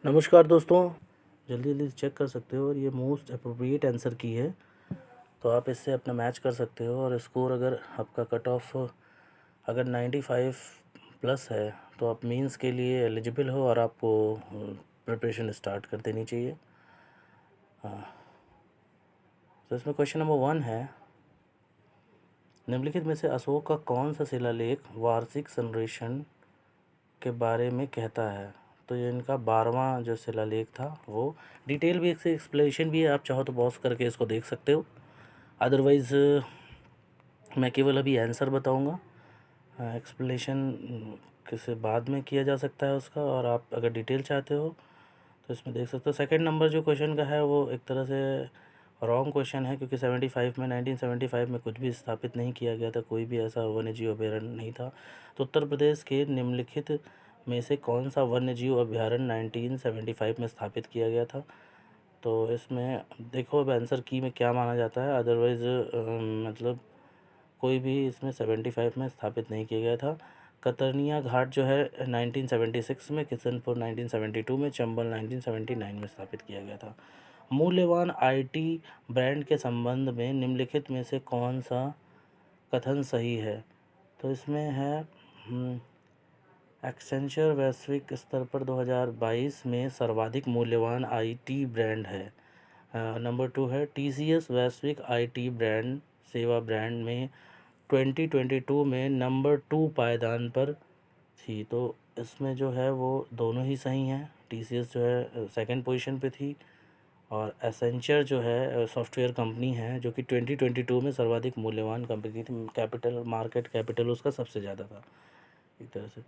नमस्कार दोस्तों, जल्दी जल्दी चेक कर सकते हो और ये मोस्ट अप्रोप्रिएट आंसर की है, तो आप इससे अपना मैच कर सकते हो। और स्कोर अगर आपका कट ऑफ अगर 95 प्लस है तो आप मींस के लिए एलिजिबल हो और आपको प्रिपरेशन स्टार्ट कर देनी चाहिए। तो इसमें क्वेश्चन नंबर 1 है, निम्नलिखित में से अशोक का कौन सा शिलालेख वार्षिक संरेखण के बारे में कहता है। तो ये इनका 12वां जो शिलालेख था, वो डिटेल भी इससे एक्सप्लेनेशन भी है, आप चाहो तो पॉज करके इसको देख सकते हो। अदरवाइज़ मैं केवल अभी आंसर बताऊंगा, एक्सप्लेनेशन किसी बाद में किया जा सकता है उसका। और आप अगर डिटेल चाहते हो तो इसमें देख सकते हो। सेकंड नंबर जो क्वेश्चन का है वो एक तरह से रॉन्ग क्वेश्चन है, क्योंकि 1975 में कुछ भी स्थापित नहीं किया गया था, कोई भी ऐसा वन्यजीव अभयारण्य नहीं था। तो उत्तर प्रदेश के निम्नलिखित में से कौन सा वन्यजीव अभयारण्य 1975 में स्थापित किया गया था। तो इसमें देखो अब आंसर की में क्या माना जाता है, अदरवाइज़ मतलब कोई भी इसमें 75 में स्थापित नहीं किया गया था। कतरनिया घाट जो है 1976 में, किशनपुर 1972 में, चंबल 1979 में स्थापित किया गया था। मूल्यवान आईटी ब्रांड के संबंध में निम्नलिखित में से कौन सा कथन सही है। तो इसमें है एक्सेंचर वैश्विक स्तर पर 2022 में सर्वाधिक मूल्यवान आईटी ब्रांड है। नंबर 2 है टीसीएस वैश्विक आईटी ब्रांड सेवा ब्रांड में 2022 में नंबर 2 पायदान पर थी। तो इसमें जो है वो दोनों ही सही हैं। टीसीएस जो है सेकंड पोजीशन पे थी, और एसेंचर जो है सॉफ्टवेयर कंपनी है जो कि 2022 में सर्वाधिक मूल्यवान कंपनी थी। कैपिटल मार्केट कैपिटल उसका सबसे ज़्यादा था एक तरह से।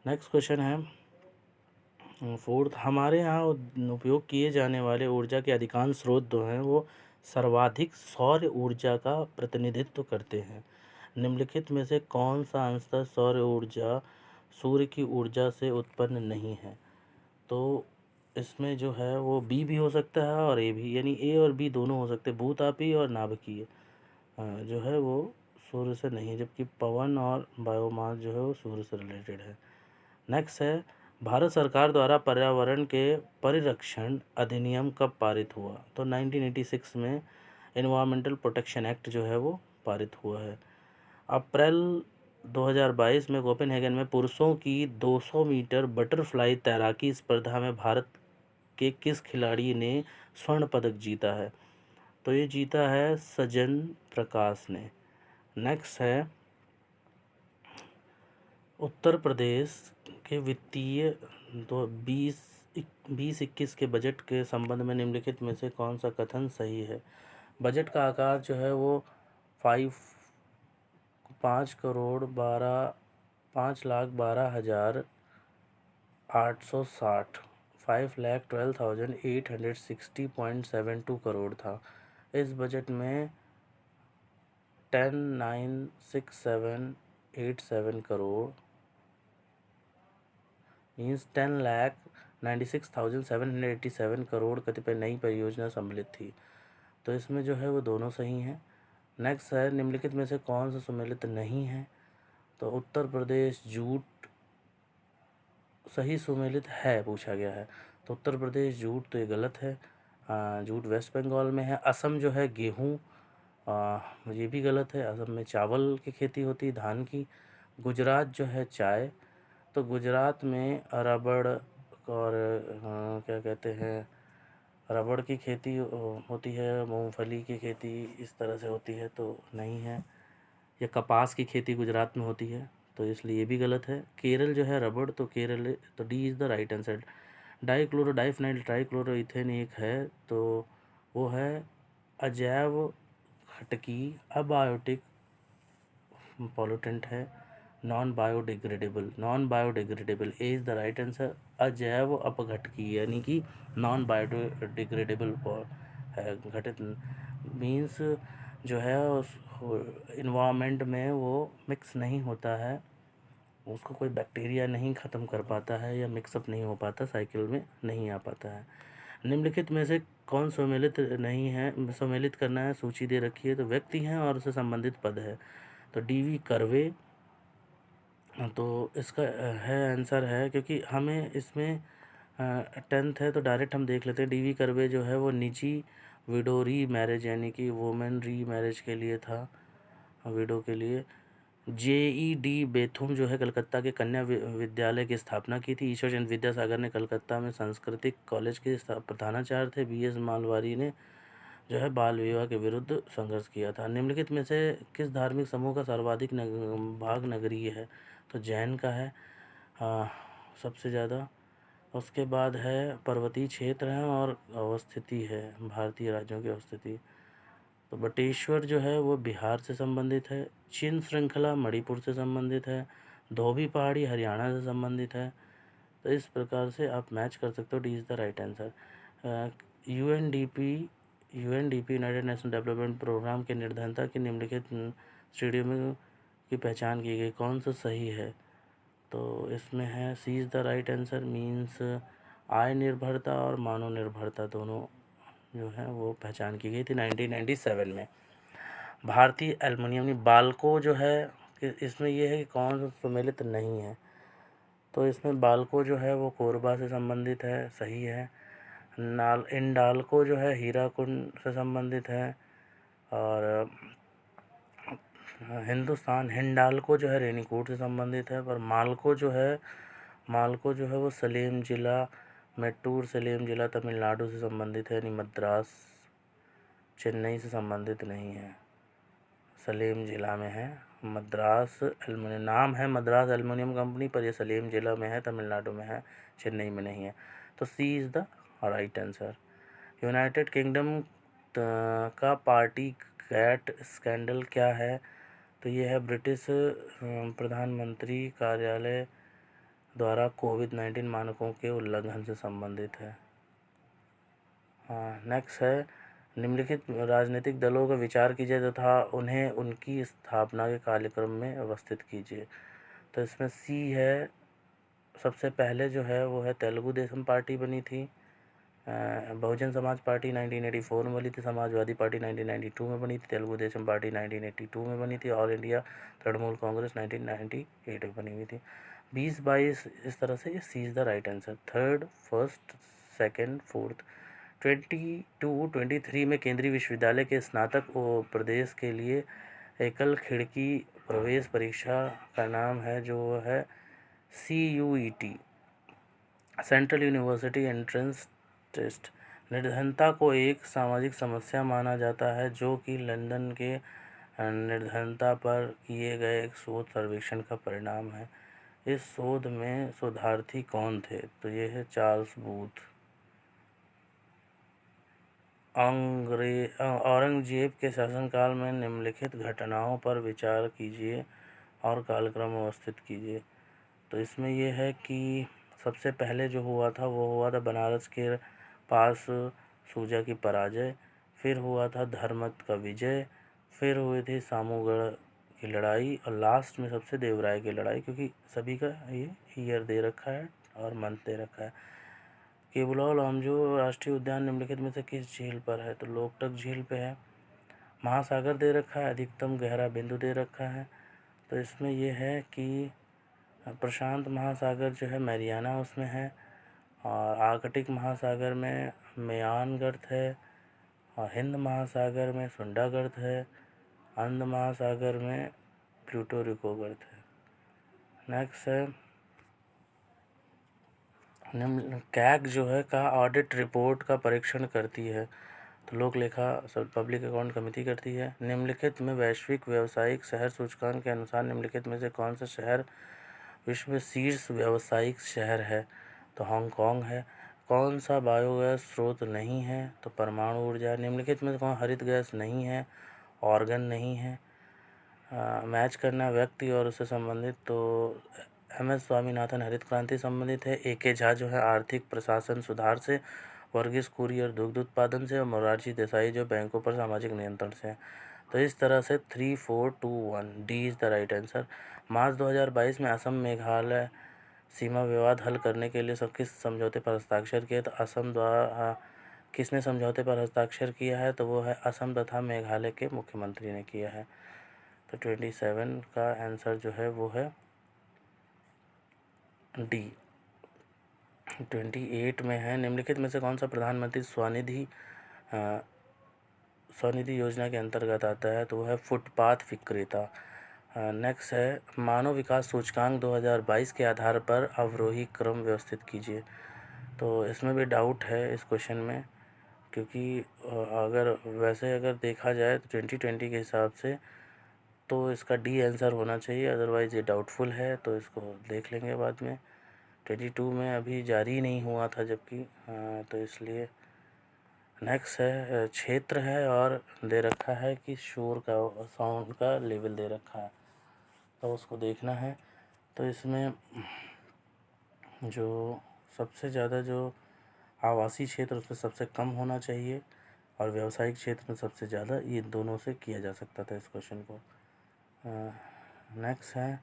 नेक्स्ट क्वेश्चन है फोर्थ, हमारे यहाँ उपयोग किए जाने वाले ऊर्जा के अधिकांश स्रोत जो हैं वो सर्वाधिक सौर ऊर्जा का प्रतिनिधित्व करते हैं। निम्नलिखित में से कौन सा अंशतः सौर ऊर्जा सूर्य की ऊर्जा से उत्पन्न नहीं है। तो इसमें जो है वो बी भी हो सकता है और ए भी, यानी ए और बी दोनों हो सकते हैं, भूतापी और नाभिकीय जो है वो सूर्य से नहीं है, जबकि पवन और बायोमास जो है वो सूर्य से रिलेटेड है। नेक्स्ट है, भारत सरकार द्वारा पर्यावरण के परिरक्षण अधिनियम कब पारित हुआ। तो 1986 में एनवायरमेंटल प्रोटेक्शन एक्ट जो है वो पारित हुआ है। अप्रैल 2022 में कोपेनहेगन में पुरुषों की 200 मीटर बटरफ्लाई तैराकी स्पर्धा में भारत के किस खिलाड़ी ने स्वर्ण पदक जीता है। तो ये जीता है सजन प्रकाश ने। नेक्स्ट है, उत्तर प्रदेश के वित्तीय तो 2021 के बजट के संबंध में निम्नलिखित में से कौन सा कथन सही है। बजट का आकार जो है वो 5,12,860 5,12,860.72 करोड़ था। इस बजट में 10,96787 करोड़ मीन्स 10,96,787 करोड़ कतिपय नई परियोजना सम्मिलित थी। तो इसमें जो है वो दोनों सही हैं। नेक्स्ट है, निम्नलिखित में से कौन सा सम्मिलित नहीं है। तो उत्तर प्रदेश जूट सही सुमेलित है पूछा गया है। तो उत्तर प्रदेश जूट तो ये गलत है, जूट वेस्ट बंगाल में है। असम जो है गेहूँ, ये भी गलत है, असम में चावल की खेती होती है, धान की। गुजरात जो है चाय, तो गुजरात में रबड़ और क्या कहते हैं, रबड़ की खेती होती है, मूंगफली की खेती इस तरह से होती है, तो नहीं है। या कपास की खेती गुजरात में होती है, तो इसलिए ये भी गलत है। केरल जो है रबड़, तो केरल, तो D is the right answer. Dichloro diphenyl trichloroethane एक है, तो वो है अजैव घटकी अबायोटिक पॉल्यूटेंट है, non biodegradable A is the right answer. अजैव अपघटकी यानी कि नॉन बायोडिग्रेडेबल है, घटित मीन्स जो है उस इन्वामेंट में वो मिक्स नहीं होता है, उसको कोई बैक्टीरिया नहीं ख़त्म कर पाता है या मिक्सअप नहीं हो पाता, साइकिल में नहीं आ पाता है। निम्नलिखित में से कौन सम्मिलित नहीं है, सम्मिलित करना है, सूची दे रखी है। तो व्यक्ति हैं और उससे संबंधित पद है, तो डीवी कर्वे, तो इसका है आंसर है, क्योंकि हमें इसमें 10th है तो डायरेक्ट हम देख लेते हैं। डीवी कर्वे जो है वो निजी विडो री मैरिज यानी कि वुमेन री मैरिज के लिए था, विडो के लिए। जेईडी बेथुम जो है कलकत्ता के कन्या विद्यालय की स्थापना की थी। ईश्वर चंद्र विद्यासागर ने कलकत्ता में सांस्कृतिक कॉलेज के प्रधानाचार्य थे। बीएस मालवारी ने जो है बाल विवाह के विरुद्ध संघर्ष किया था। निम्नलिखित में से किस धार्मिक समूह का सर्वाधिक भाग नगरीय है? तो जैन का है सबसे ज़्यादा। उसके बाद है पर्वतीय क्षेत्र है और अवस्थिति है, भारतीय राज्यों की अवस्थिति। तो बटेश्वर जो है वो बिहार से संबंधित है। चिन श्रृंखला मणिपुर से संबंधित है। धोबी पहाड़ी हरियाणा से संबंधित है। तो इस प्रकार से आप मैच कर सकते हो। D is the right answer. UNDP United Nation Development programme के निर्धारणा की निम्नलिखित श्रेणियों में की पहचान की गई, कौन सा सही है? तो इसमें है C is the right answer, means आय निर्भरता और मानव निर्भरता दोनों जो है वो पहचान की गई थी 1997 में। भारतीय एल्युमिनियम बाल्को जो है इसमें ये है कि कौन सुमेलित नहीं है? तो इसमें बाल्को जो है वो कोरबा से संबंधित है, सही है। इंडाल्को जो है हीराकुंड से संबंधित है। और हिंदुस्तान हिंडाल्को जो है रेनीकोट से संबंधित है। पर मालको जो है वो सलेम ज़िला, मेट्टूर सलेम ज़िला तमिलनाडु से संबंधित है, यानी मद्रास चेन्नई से संबंधित नहीं है, सलेम ज़िला में है। मद्रास एल्युमिनियम नाम है, मद्रास एल्युमिनियम कंपनी, पर ये सलेम ज़िला में है, तमिलनाडु में है, चेन्नई में नहीं है। तो C is the right answer. United Kingdom का पार्टी कैट स्कैंडल क्या है? तो ये है ब्रिटिश प्रधानमंत्री कार्यालय द्वारा कोविड-19 मानकों के उल्लंघन से संबंधित है। नेक्स्ट है निम्नलिखित राजनीतिक दलों का विचार कीजिए तथा उन्हें उनकी स्थापना के कार्यक्रम में अवस्थित कीजिए। तो इसमें सी है, सबसे पहले जो है वो है तेलुगु देशम पार्टी बनी थी। बहुजन समाज पार्टी 1984 में बनी थी। समाजवादी पार्टी 1992 में बनी थी। तेलुगु देशम पार्टी 1982 में बनी थी। ऑल इंडिया तृणमूल कांग्रेस 1998 में बनी हुई थी। 20-22 इस तरह से ये C is the right answer. Third, first, second, fourth. 22-23 में केंद्रीय विश्वविद्यालय के स्नातक प्रदेश के लिए एकल खिड़की प्रवेश परीक्षा का नाम है जो है CUET, central university entrance test. निर्धनता को एक सामाजिक समस्या माना जाता है जो कि लंदन के निर्धनता पर किए गए एक शोध सर्वेक्षण का परिणाम है। इस शोध में शोधार्थी कौन थे? तो ये है चार्ल्स बूथ। औरंगजेब के शासनकाल में निम्नलिखित घटनाओं पर विचार कीजिए और कालक्रम अवस्थित कीजिए। तो इसमें यह है कि सबसे पहले जो हुआ था वो हुआ था बनारस के पास सूजा की पराजय, फिर हुआ था धर्मत का विजय, फिर हुई थी सामूगढ़ की लड़ाई और लास्ट में सबसे देवराय की लड़ाई, क्योंकि सभी का ये ईयर दे रखा है और मंथ दे रखा है। केबुलाओ लामजो राष्ट्रीय उद्यान निम्नलिखित में से किस झील पर है? तो लोकटक झील पे है। महासागर दे रखा है, अधिकतम गहरा बिंदु दे रखा है। तो इसमें यह है कि प्रशांत महासागर जो है मैरियाना उसमें है, और आर्कटिक महासागर में मेयान गर्त है, और हिंद महासागर में सुंडा गर्त है, अंध महासागर में प्लूटो रिको गर्त है। नेक्स्ट है कैग जो है का ऑडिट रिपोर्ट का परीक्षण करती है? तो लोक लेखा पब्लिक अकाउंट कमेटी करती है। निम्नलिखित में वैश्विक व्यावसायिक शहर सूचकांक के अनुसार निम्नलिखित में से कौन सा शहर विश्व में शीर्ष व्यावसायिक शहर है? तो हांगकांग है। कौन सा बायोगैस स्रोत नहीं है? तो परमाणु ऊर्जा। निम्नलिखित में कौन हरित गैस नहीं है? ऑर्गन नहीं है। मैच करना व्यक्ति और उससे संबंधित, तो MS स्वामीनाथन हरित क्रांति संबंधित है। AK झा जो है आर्थिक प्रशासन सुधार से, वर्गीस कुरियन दुग्ध उत्पादन से, और मोरारजी देसाई जो बैंकों पर सामाजिक नियंत्रण से है। तो इस तरह से 3, 4, 2, 1 D is the right answer. March 2022 में असम मेघालय सीमा विवाद हल करने के लिए किस समझौते पर हस्ताक्षर किए? तो असम द्वारा किसने समझौते पर हस्ताक्षर किया है? तो वो है असम तथा मेघालय के मुख्यमंत्री ने किया है। तो 27 का आंसर जो है वो है डी। 28 में है, निम्नलिखित में से कौन सा प्रधानमंत्री स्वनिधि योजना के अंतर्गत आता है? तो वो है फुटपाथ विक्रेता। नेक्स्ट है, मानव विकास सूचकांक 2022 के आधार पर अवरोही क्रम व्यवस्थित कीजिए। तो इसमें भी डाउट है इस क्वेश्चन में, क्योंकि अगर देखा जाए तो 2020 के हिसाब से तो इसका डी आंसर होना चाहिए, अदरवाइज़ ये डाउटफुल है, तो इसको देख लेंगे बाद में। 22 में अभी जारी नहीं हुआ था जबकि, तो इसलिए नेक्स्ट है, क्षेत्र है और दे रखा है कि शोर का साउंड का लेवल दे रखा है, तो उसको देखना है। तो इसमें जो सबसे ज़्यादा जो आवासीय क्षेत्र उसमें सबसे कम होना चाहिए और व्यावसायिक क्षेत्र में सबसे ज़्यादा, ये दोनों से किया जा सकता था इस क्वेश्चन को। नेक्स्ट है,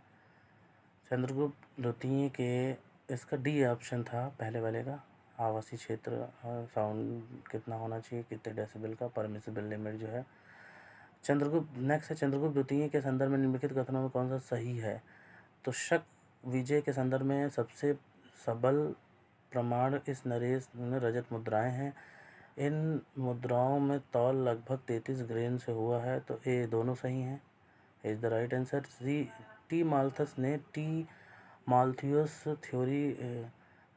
चंद्रगुप्त द्वितीय के, इसका डी ऑप्शन था पहले वाले का, आवासीय क्षेत्र साउंड कितना होना चाहिए, कितने डेसिबल का परमिसिबल लिमिट जो है। नेक्स्ट है, चंद्रगुप्त द्वितीय के संदर्भ में निम्नलिखित कथनों में कौन सा सही है? तो शक विजय के संदर्भ में सबसे सबल प्रमाण इस नरेश में रजत मुद्राएं हैं। इन मुद्राओं में तौल लगभग 33 ग्रेन से हुआ है, तो ये दोनों सही हैं, is the right answer. T Malthus ने टी माल्थियस थ्योरी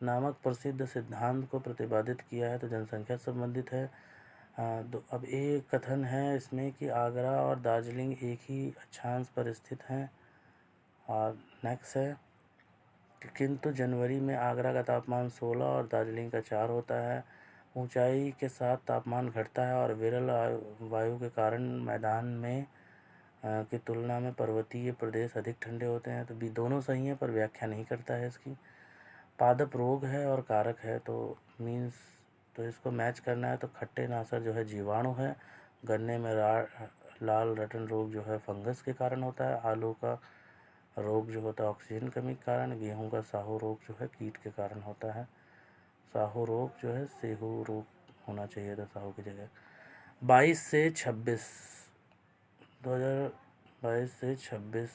नामक प्रसिद्ध सिद्धांत को प्रतिपादित किया है, तो जनसंख्या से संबंधित है। अब एक कथन है इसमें कि आगरा और दार्जिलिंग एक ही अक्षांश पर स्थित हैं। और नेक्स्ट है, किंतु जनवरी में आगरा का तापमान 16 और दार्जिलिंग का 4 होता है। ऊंचाई के साथ तापमान घटता है और विरल वायु के कारण मैदान में की तुलना में पर्वतीय प्रदेश अधिक ठंडे होते हैं, तो भी दोनों सही हैं पर व्याख्या नहीं करता है इसकी। पादप रोग है और कारक है, तो मीन्स तो इसको मैच करना है, तो खट्टे नासर जो है जीवाणु है, गन्ने में लाल रटन रोग जो है फंगस के कारण होता है, आलू का रोग जो होता है ऑक्सीजन कमी के कारण, गेहूं का साहू रोग जो है कीट के कारण होता है। साहू रोग जो है सेहू रोग होना चाहिए था साहू की जगह। 22 से 26 2022 से 26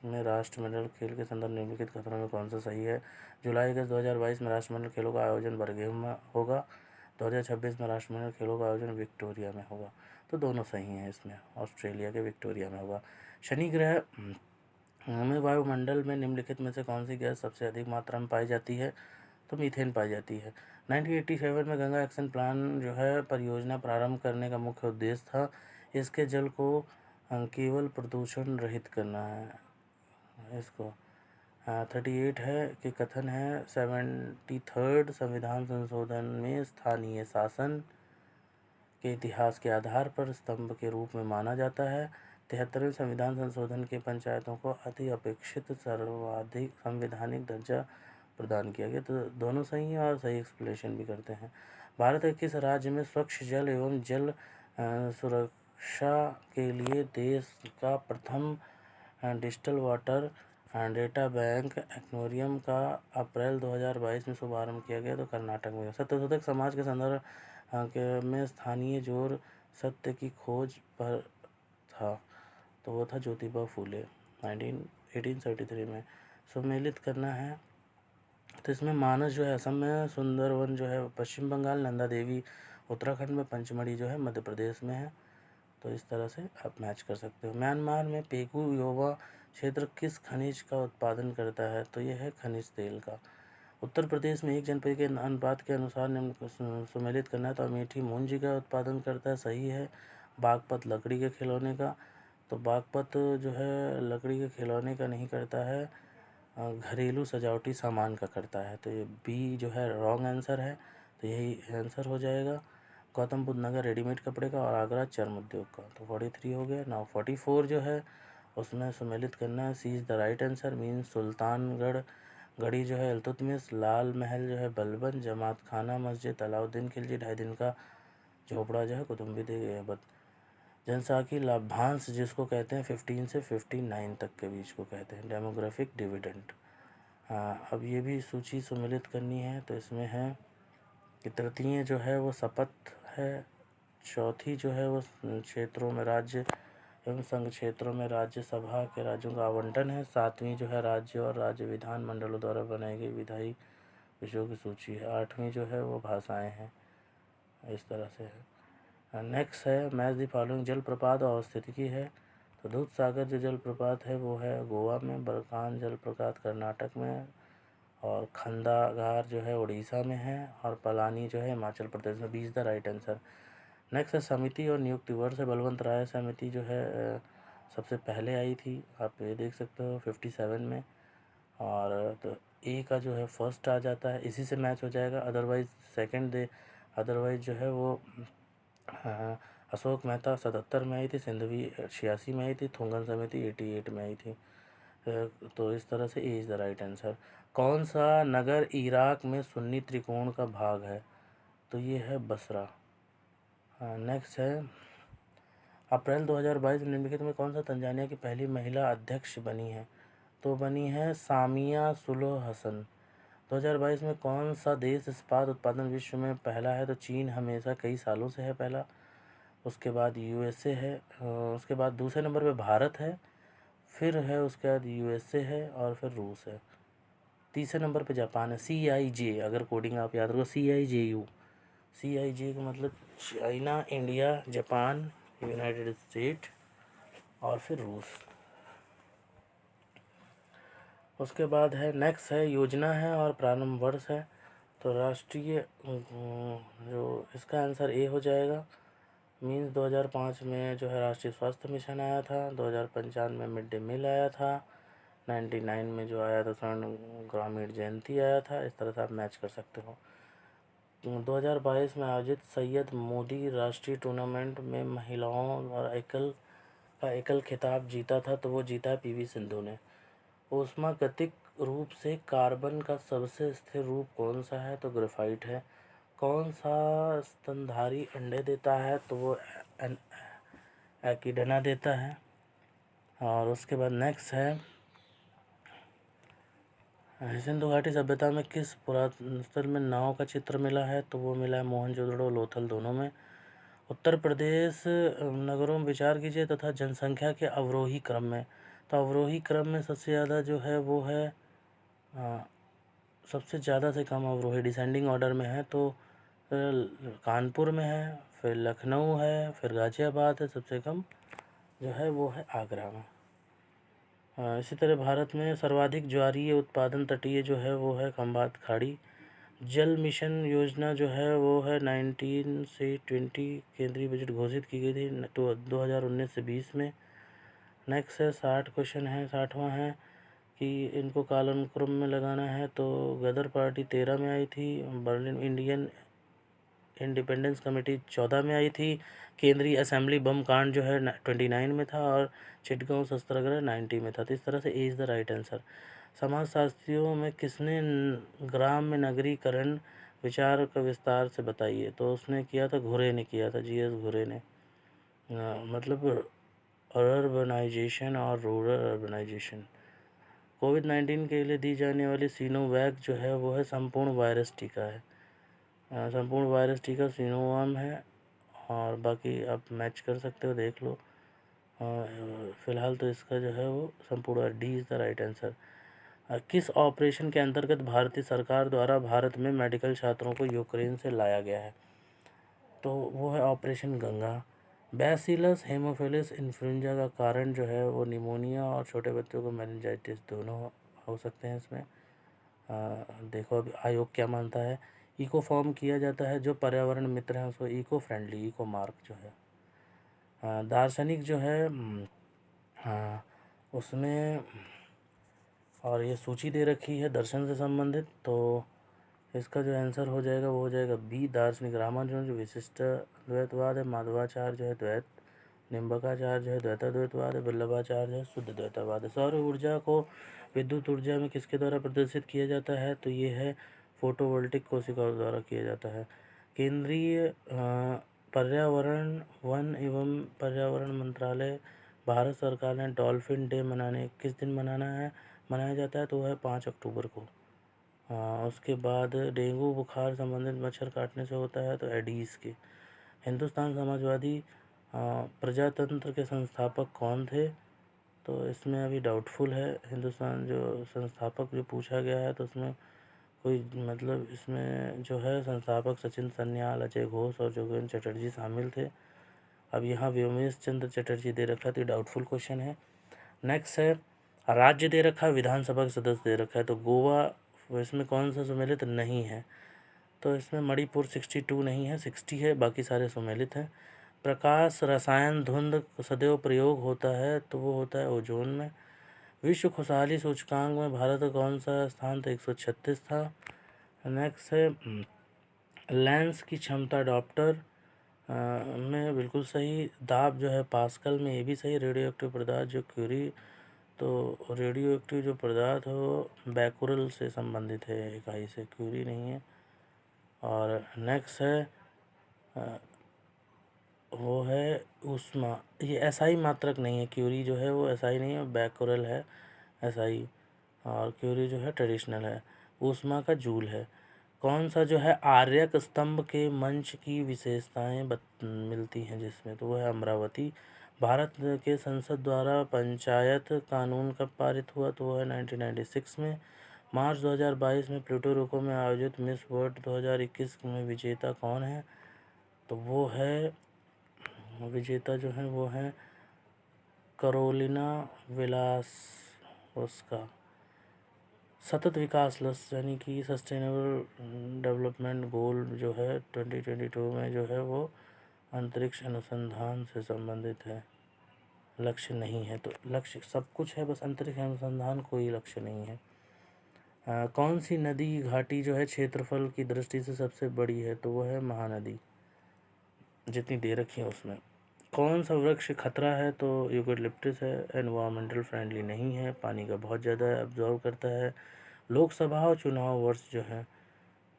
में राष्ट्रमंडल खेल के संदर्भ निम्नलिखित कथनों में कौन सा सही है? जुलाई अगस्त 2022 में राष्ट्रमंडल खेलों का आयोजन बर्मिंघम में होगा। 2026 में राष्ट्रमंडल खेलों का आयोजन विक्टोरिया में होगा, तो दोनों सही हैं इसमें, ऑस्ट्रेलिया के विक्टोरिया में होगा। शनि ग्रह में वायुमंडल में निम्नलिखित में से कौन सी गैस सबसे अधिक मात्रा में पाई जाती है? तो मीथेन पाई जाती है। 1987 में गंगा एक्शन प्लान जो है परियोजना प्रारंभ करने का मुख्य उद्देश्य था इसके जल को केवल प्रदूषण रहित करना है इसको। 38 है कि कथन है 73rd संविधान संशोधन में स्थानीय शासन के इतिहास के आधार पर स्तंभ के रूप में माना जाता है। 73वें संविधान संशोधन के पंचायतों को अति अपेक्षित सर्वाधिक संवैधानिक दर्जा प्रदान किया गया, तो दोनों सही हैं और सही एक्सप्लेनेशन भी करते हैं। भारत के किस राज्य में स्वच्छ जल एवं जल सुरक्षा के लिए देश का प्रथम digital water data bank aquarium का अप्रैल 2022 में शुभारंभ किया गया? तो कर्नाटक में। सत्यशोधक समाज के संदर्भ में स्थानीय जोर सत्य की खोज पर था, तो वो था ज्योतिबा फूले 1833 में। सम्मिलित करना है, तो इसमें मानस जो है असम में, सुंदरवन जो है पश्चिम बंगाल, नंदा देवी उत्तराखंड में, पंचमढ़ी जो है मध्य प्रदेश में है, तो इस तरह से आप मैच कर सकते हो। म्यांमार में पेगू योवा क्षेत्र किस खनिज का उत्पादन करता है? तो यह है खनिज तेल का। उत्तर प्रदेश में एक जनपद के अनुपात के अनुसार निम्न सुमेलित करना है, तो अमेठी मूंजी का उत्पादन करता है, सही है। बागपत लकड़ी के खिलौने का, तो बागपत जो है लकड़ी के खिलौने का नहीं करता है, घरेलू सजावटी सामान का करता है, तो ये बी जो है रॉन्ग आंसर है, तो यही आंसर हो जाएगा। गौतम बुद्ध नगर रेडीमेड कपड़े का और आगरा चर्म उद्योग का, तो 43 हो गया। नाउ 44 जो है उसमें सम्मिलित करना है, C is the right answer, means Sultangarh गढ़ी जो है इल्तुतमिश, लाल महल जो है बलबन, जमात खाना मस्जिद अलाउद्दीन खिलजी, 2.5 दिन का झोपड़ा जो है कुतुम्बी ऐबक। जनसांख्यिकी लाभांश जिसको कहते हैं 15 से 59 तक के बीच को कहते हैं, डेमोग्राफिक डिविडेंड। अब ये भी सूची सम्मिलित करनी है, तो इसमें है कि तृतीय जो है वो शपथ है, चौथी जो है वो क्षेत्रों में राज्य एवं संघ क्षेत्रों में राज्यसभा के राज्यों का आवंटन है, 7वीं जो है राज्य और राज्य विधान मंडलों द्वारा बनाई गई विषयों की सूची है। 8वीं जो है वो भाषाएं हैं, इस तरह से है। नेक्स्ट है मैच द फॉलोइंग जलप्रपात और स्थितिकी है। तो दूध सागर जो जलप्रपात है वो है गोवा में, बरकान जलप्रपात कर्नाटक में, और खंडाघार जो है उड़ीसा में है, और पलानी जो है हिमाचल प्रदेश में। 20 द राइट आंसर। नेक्स्ट है समिति और नियुक्ति वर्ष है। बलवंत राय समिति जो है सबसे पहले आई थी, आप ये देख सकते हो 57 में। और तो ए का जो है फर्स्ट आ जाता है, इसी से मैच हो जाएगा। अदरवाइज सेकंड दे, अदरवाइज जो है वो अशोक मेहता 77 में आई थी, सिंधवी 86 में आई थी, थुंगन समिति 88 में आई थी। तो इस तरह से A is the right answer. कौन सा नगर इराक में सुन्नी त्रिकोण का भाग है? तो ये है बसरा। नेक्स्ट है अप्रैल 2022 निम्नलिखित में कौन सा तंजानिया की पहली महिला अध्यक्ष बनी है? तो बनी है सामिया सुलूह हसन। 2022 में कौन सा देश इस्पात उत्पादन विश्व में पहला है? तो चीन हमेशा कई सालों से है पहला। उसके बाद यूएसए है, उसके बाद दूसरे नंबर पे भारत है, फिर है उसके बाद यूएसए है, और फिर रूस है। तीसरे नंबर पे जापान है। CIJ, अगर कोडिंग आप याद रखो, CIJU। CIJ का मतलब China, India, Japan, United state और फिर रूस। उसके बाद है नेक्स्ट है योजना है और प्रारंभ वर्ष है। तो राष्ट्रीय जो इसका आंसर ए हो जाएगा। मीन्स 2005 में जो है राष्ट्रीय स्वास्थ्य मिशन आया था, 2055 में मिड डे मील आया था, 99 में जो आया था स्वर्ण ग्रामीण जयंती आया था। इस तरह से आप मैच कर सकते हो। 2022 में आयोजित सैयद मोदी राष्ट्रीय टूर्नामेंट में महिलाओं और एकल खिताब जीता था, तो वो जीता PV सिंधु ने। ऊष्मागतिक रूप से कार्बन का सबसे स्थिर रूप कौन सा है? तो ग्रेफाइट है। कौन सा स्तनधारी अंडे देता है? तो वो एकिडना देता है। और उसके बाद नेक्स्ट है सिंधु घाटी सभ्यता में किस पुरातन स्थल में नाव का चित्र मिला है? तो वो मिला है मोहनजोदड़ो लोथल दोनों में। उत्तर प्रदेश नगरों में विचार कीजिए तथा जनसंख्या के अवरोही क्रम में। तो अवरोही क्रम में सबसे ज़्यादा जो है वो है सबसे ज़्यादा से कम अवरोही डिसेंडिंग ऑर्डर में है, तो कानपुर में है, फिर लखनऊ है, फिर गाज़ियाबाद है, सबसे कम जो है वो है आगरा में। इसी तरह भारत में सर्वाधिक ज्वारीय उत्पादन तटीय जो है वो है खंभात खाड़ी। जल मिशन योजना जो है वो है 19 से 20 केंद्रीय बजट घोषित की गई थी तो 2019 से 20 में। नेक्स्ट है 60 क्वेश्चन है, 60वां है कि इनको कालानुक्रम में लगाना है। तो गदर पार्टी 13 में आई थी, बर्लिन इंडियन इंडिपेंडेंस कमेटी 14 में आई थी, केंद्रीय असेंबली बम कांड जो है 29 में था, और चिटगांव सत्याग्रह 90 में था। तो इस तरह से A is the right answer. समाजशास्त्रियों में किसने ग्राम में नगरीकरण विचार का विस्तार से बताइए? तो उसने किया था, घुरे ने किया था, GS घुरे ने। मतलब अर्बनाइजेशन और रूरल अर्बनाइजेशन। कोविड-19 के लिए दी जाने वाली सिनोवैक जो है वो है संपूर्ण वायरस टीका है। संपूर्ण वायरस टीका सिनोवाम है, और बाकी आप मैच कर सकते हो, देख लो। फ़िलहाल तो इसका जो है वो संपूर्ण D is the right answer. किस ऑपरेशन के अंतर्गत भारतीय सरकार द्वारा भारत में मेडिकल छात्रों को यूक्रेन से लाया गया है? तो वो है operation Ganga. Bacillus Haemophilus influenza का कारण जो है वो निमोनिया और छोटे बच्चों को मेनिंजाइटिस दोनों हो सकते हैं इसमें। देखो अभी आयोग क्या मानता है। इको फॉर्म किया जाता है जो पर्यावरण मित्र है उसको इको फ्रेंडली, इको मार्क जो है। दार्शनिक जो है उसमें, और ये सूची दे रखी है दर्शन से संबंधित, तो इसका जो आंसर हो जाएगा वो हो जाएगा बी दार्शनिक। रामानुजन जो विशिष्ट द्वैतवाद है, माधवाचार्य जो है द्वैत, निम्बकाचार्य जो है द्वैताद्वैतवाद है, वल्लभाचार्य जो है शुद्ध द्वैतवाद है। सौर ऊर्जा को विद्युत ऊर्जा में किसके द्वारा प्रदर्शित किया जाता है? तो ये है फोटोवोल्टिक कोशिकाओं द्वारा किया जाता है। केंद्रीय पर्यावरण वन एवं पर्यावरण मंत्रालय भारत सरकार ने डॉल्फिन डे मनाने किस दिन मनाया जाता है? तो वह है 5 अक्टूबर को। उसके बाद डेंगू बुखार संबंधित मच्छर काटने से होता है, तो एडीज के। हिंदुस्तान समाजवादी प्रजातंत्र के संस्थापक कौन थे? तो इसमें अभी डाउटफुल है। हिंदुस्तान जो संस्थापक जो पूछा गया है तो उसमें कोई मतलब इसमें जो है संस्थापक सचिन सन्याल, अजय घोष और जोगेंद्र चटर्जी शामिल थे। अब यहाँ व्योमेश चंद्र चटर्जी दे रखा है तो डाउटफुल क्वेश्चन है। नेक्स्ट है राज्य दे रखा है, विधानसभा के सदस्य दे रखा है, तो गोवा इसमें कौन सा सम्मिलित नहीं है, तो इसमें मणिपुर 62 नहीं है, 60 है, बाकी सारे सम्मिलित हैं। प्रकाश रसायन धुंध सदैव प्रयोग होता है तो वो होता है ओजोन में। विश्व खुशहाली सूचकांक में भारत का कौन सा स्थान था, 136 था। नेक्स्ट है लेंस की क्षमता डॉप्टर में बिल्कुल सही। दाब जो है पास्कल में, ये भी सही। रेडियो एक्टिव पदार्थ जो क्यूरी, तो रेडियो एक्टिव जो पदार्थ है वो बैकुरल से संबंधित है, इकाई से, क्यूरी नहीं है। और नेक्स्ट है वो है ऊष्मा, ये एसआई मात्रक नहीं है, क्यूरी जो है वो एसआई नहीं है, बैकुरल है एसआई, और क्यूरी जो है ट्रेडिशनल है। ऊष्मा का जूल है। कौन सा जो है आर्यक स्तंभ के मंच की विशेषताएं मिलती हैं जिसमें, तो वो है अमरावती। भारत के संसद द्वारा पंचायत कानून कब पारित हुआ, तो वो है 1996 में। मार्च 2022 में प्लूटो रोको में आयोजित मिस वर्ल्ड 2021 में विजेता कौन है, तो वो है विजेता जो है वो है करोलिना विलास। उसका सतत विकास लक्ष्य यानी कि सस्टेनेबल डेवलपमेंट गोल जो है 2022 में जो है वो अंतरिक्ष अनुसंधान से संबंधित है, लक्ष्य नहीं है। तो लक्ष्य सब कुछ है, बस अंतरिक्ष अनुसंधान कोई लक्ष्य नहीं है। कौन सी नदी घाटी जो है क्षेत्रफल की दृष्टि से सबसे बड़ी है, तो वो है महानदी, जितनी दे रखी है उसमें। कौन सा वृक्ष खतरा है, तो यूकेलिप्टस है। एनवायरमेंटल फ्रेंडली नहीं है, पानी का बहुत ज़्यादा एब्जॉर्व करता है। लोकसभा और चुनाव वर्ष जो है,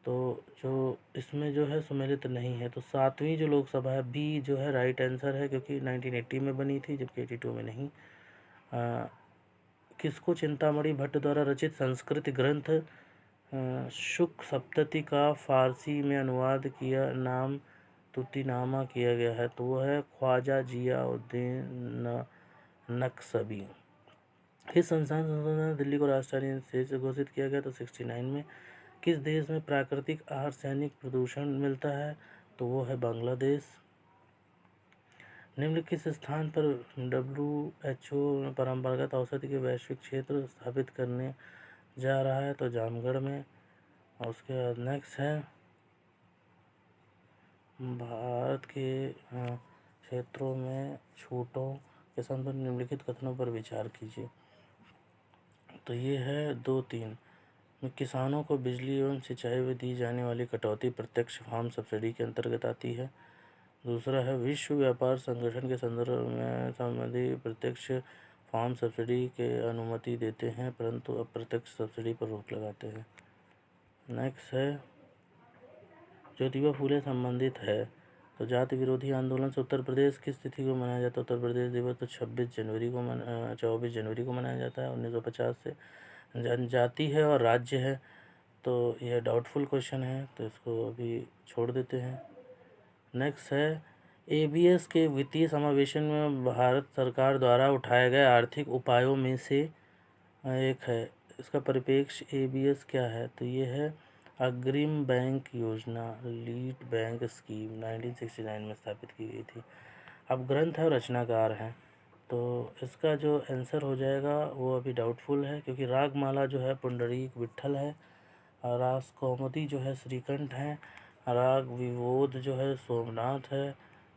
तो जो इसमें जो है सम्मिलित नहीं है, तो 7वीं जो लोकसभा है, बी जो है राइट आंसर है, क्योंकि 1980 में बनी थी जबकि 82 में नहीं। किसको चिंतामणि भट्ट द्वारा रचित संस्कृत ग्रंथ शुक सप्तति का फारसी में अनुवाद किया नाम तुतीनामा किया गया है, तो वो है ख्वाजा जियाउद्दीन नक्शबी। किस संस्थान दिल्ली को राजधानी से घोषित किया गया, तो 69 में। किस देश में प्राकृतिक आर्सेनिक प्रदूषण मिलता है, तो वो है बांग्लादेश। निम्न किस स्थान पर WHO परंपरागत औषधि के वैश्विक क्षेत्र स्थापित करने जा रहा है, तो जामगढ़ में। और उसके बाद नेक्स्ट है भारत के क्षेत्रों में छूटों के संबंध में निम्नलिखित कथनों पर विचार कीजिए। तो ये है 2-3 में किसानों को बिजली एवं सिंचाई में दी जाने वाली कटौती प्रत्यक्ष फार्म सब्सिडी के अंतर्गत आती है। दूसरा है विश्व व्यापार संगठन के संदर्भ में संबंधी प्रत्यक्ष फार्म सब्सिडी के अनुमति देते हैं परंतु अप्रत्यक्ष सब्सिडी पर रोक लगाते हैं। नेक्स्ट है ज्योतिबा फूले संबंधित है, तो जाति विरोधी आंदोलन से उत्तर प्रदेश किस तिथि को मनाया जाता है, उत्तर प्रदेश दिवस तो 24 जनवरी को मनाया जाता है 1950 से। जनजाति है और राज्य है, तो यह डाउटफुल क्वेश्चन है, तो इसको अभी छोड़ देते हैं। नेक्स्ट है ABS के वित्तीय समावेशन में भारत सरकार द्वारा उठाए गए आर्थिक उपायों में से एक है, इसका परिप्रेक्ष्य ABS क्या है, तो ये है अग्रिम बैंक योजना, लीड बैंक स्कीम 1969 में स्थापित की गई थी। अब ग्रंथ है और रचनाकार हैं, तो इसका जो आंसर हो जाएगा वो अभी डाउटफुल है, क्योंकि रागमाला जो है पुंडरीक विट्ठल है, रास कौमुदी जो है श्रीकंठ है, राग विबोध जो है सोमनाथ है,